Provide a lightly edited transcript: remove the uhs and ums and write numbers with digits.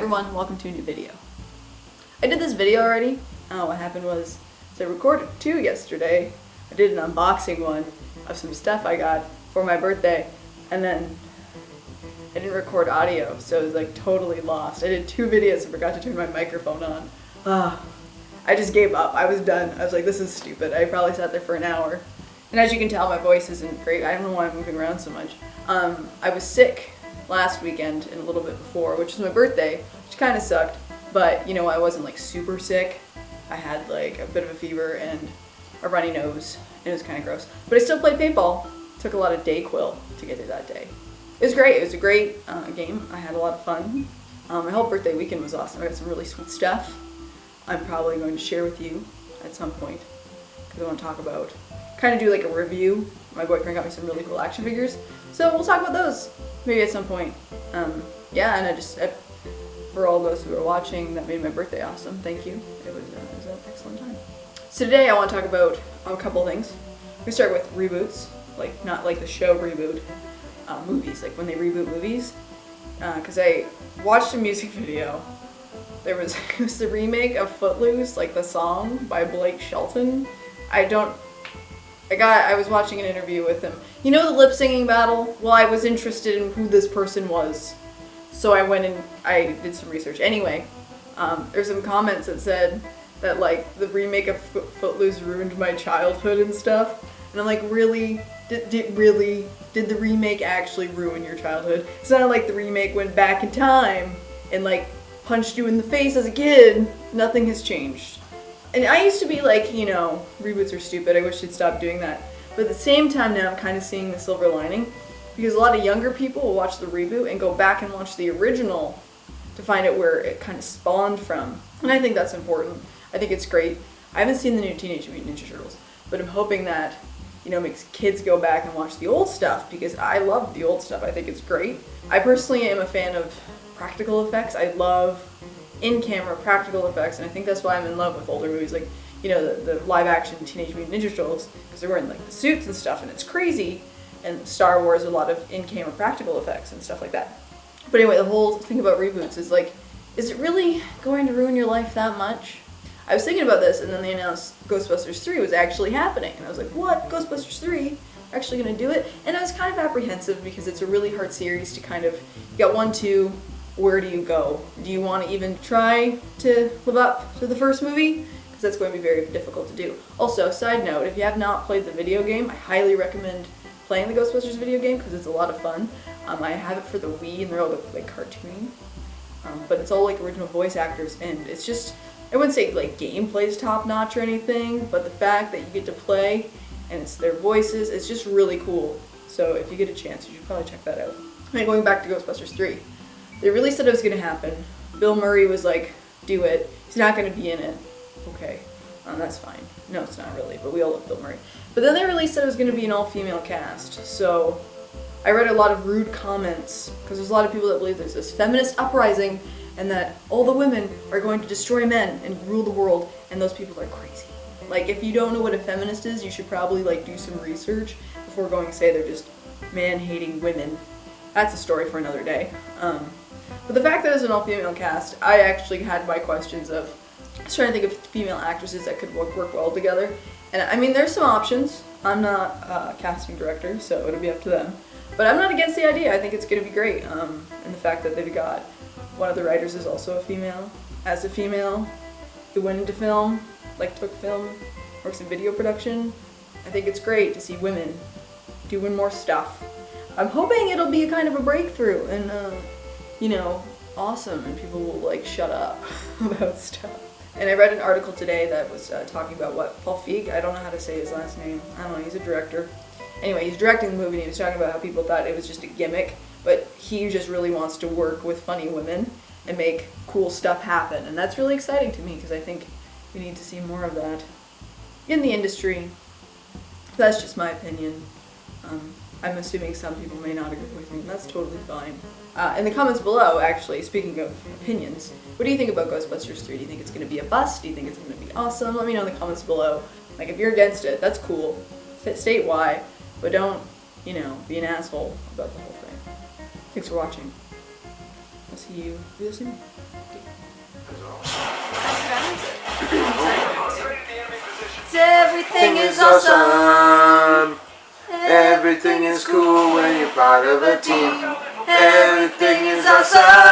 everyone, welcome to a new video. I did this video already. What happened was, I recorded 2 yesterday. I did an unboxing one of some stuff I got for my birthday, and then I didn't record audio, so it was like totally lost. I did 2 videos and forgot to turn my microphone on. I just gave up. I was done. I was like, this is stupid. I probably sat there for an hour. And as you can tell, my voice isn't great. I don't know why I'm moving around so much. I was sick last weekend and a little bit before, which was my birthday, which kind of sucked. But, you know, I wasn't like super sick. I had like a bit of a fever and a runny nose, and it was kind of gross. But I still played paintball. Took a lot of Dayquil to get through that day. It was great. It was a great game. I had a lot of fun. My whole birthday weekend was awesome. I got some really sweet stuff I'm probably going to share with you at some point, because I want to talk about, kind of do like a review. My boyfriend got me some really cool action figures, so we'll talk about those maybe at some point. Yeah, and for all those who are watching, that made my birthday awesome. Thank you. It was an excellent time. So today I want to talk about a couple things. We're gonna start with reboots, like not like the show reboot, movies, like when they reboot movies. Because I watched a music video. It was the remake of Footloose, like the song by Blake Shelton. I was watching an interview with him. You know the lip singing battle? Well, I was interested in who this person was. So I went and I did some research. Anyway, there's some comments that said that like the remake of Footloose ruined my childhood and stuff. And I'm like, really? Did the remake actually ruin your childhood? It's not like the remake went back in time and like punched you in the face as a kid. Nothing has changed. And I used to be like, you know, reboots are stupid. I wish they'd stop doing that. But at the same time now I'm kind of seeing the silver lining, because a lot of younger people will watch the reboot and go back and watch the original to find out where it kind of spawned from. And I think that's important. I think it's great. I haven't seen the new Teenage Mutant Ninja Turtles, but I'm hoping that, you know, makes kids go back and watch the old stuff, because I love the old stuff. I think it's great. I personally am a fan of practical effects. I love in-camera practical effects, and I think that's why I'm in love with older movies, like, you know, the live-action Teenage Mutant Ninja Turtles, because they're wearing like the suits and stuff, and it's crazy. And Star Wars, a lot of in-camera practical effects and stuff like that. But anyway, the whole thing about reboots is like, is it really going to ruin your life that much? I was thinking about this, and then they announced Ghostbusters 3 was actually happening, and I was like, what? Ghostbusters 3? Actually going to do it? And I was kind of apprehensive, because it's a really hard series to kind of, you got 1, 2, where do you go? Do you want to even try to live up to the first movie? Because that's going to be very difficult to do. Also, side note, if you have not played the video game, I highly recommend playing the Ghostbusters video game, because it's a lot of fun. I have it for the Wii, and they're all like cartoony. But it's all like original voice actors, and it's just, I wouldn't say like gameplay's top notch or anything, but the fact that you get to play and it's their voices, it's just really cool. So if you get a chance, you should probably check that out. And going back to Ghostbusters 3, they really said it was going to happen. Bill Murray was like, do it. He's not going to be in it. Okay, that's fine. No, it's not really, but we all love Bill Murray. But then they released that it was going to be an all-female cast, so I read a lot of rude comments, because there's a lot of people that believe there's this feminist uprising and that all the women are going to destroy men and rule the world, and those people are crazy. Like, if you don't know what a feminist is, you should probably like do some research before going to say they're just man-hating women. That's a story for another day. But the fact that it's an all-female cast, I actually had my questions of, I was trying to think of female actresses that could work well together. And I mean, there's some options. I'm not a casting director, so it'll be up to them. But I'm not against the idea. I think it's going to be great. And the fact that they've got, one of the writers is also a female. As a female who went into film, like took film, works in video production, I think it's great to see women doing more stuff. I'm hoping it'll be a kind of a breakthrough and, you know, awesome, and people will like shut up about stuff. And I read an article today that was talking about Paul Feig, I don't know how to say his last name, I don't know, he's a director. Anyway, he's directing the movie, and he was talking about how people thought it was just a gimmick, but he just really wants to work with funny women and make cool stuff happen. And that's really exciting to me, because I think we need to see more of that in the industry. That's just my opinion. I'm assuming some people may not agree with me, and that's totally fine. In the comments below, actually, speaking of opinions, what do you think about Ghostbusters 3? Do you think it's going to be a bust? Do you think it's going to be awesome? Let me know in the comments below. Like, if you're against it, that's cool. State why, but don't, you know, be an asshole about the whole thing. Thanks for watching. see you real soon. Everything is awesome. Everything is cool when you're part of a team. Everything is awesome.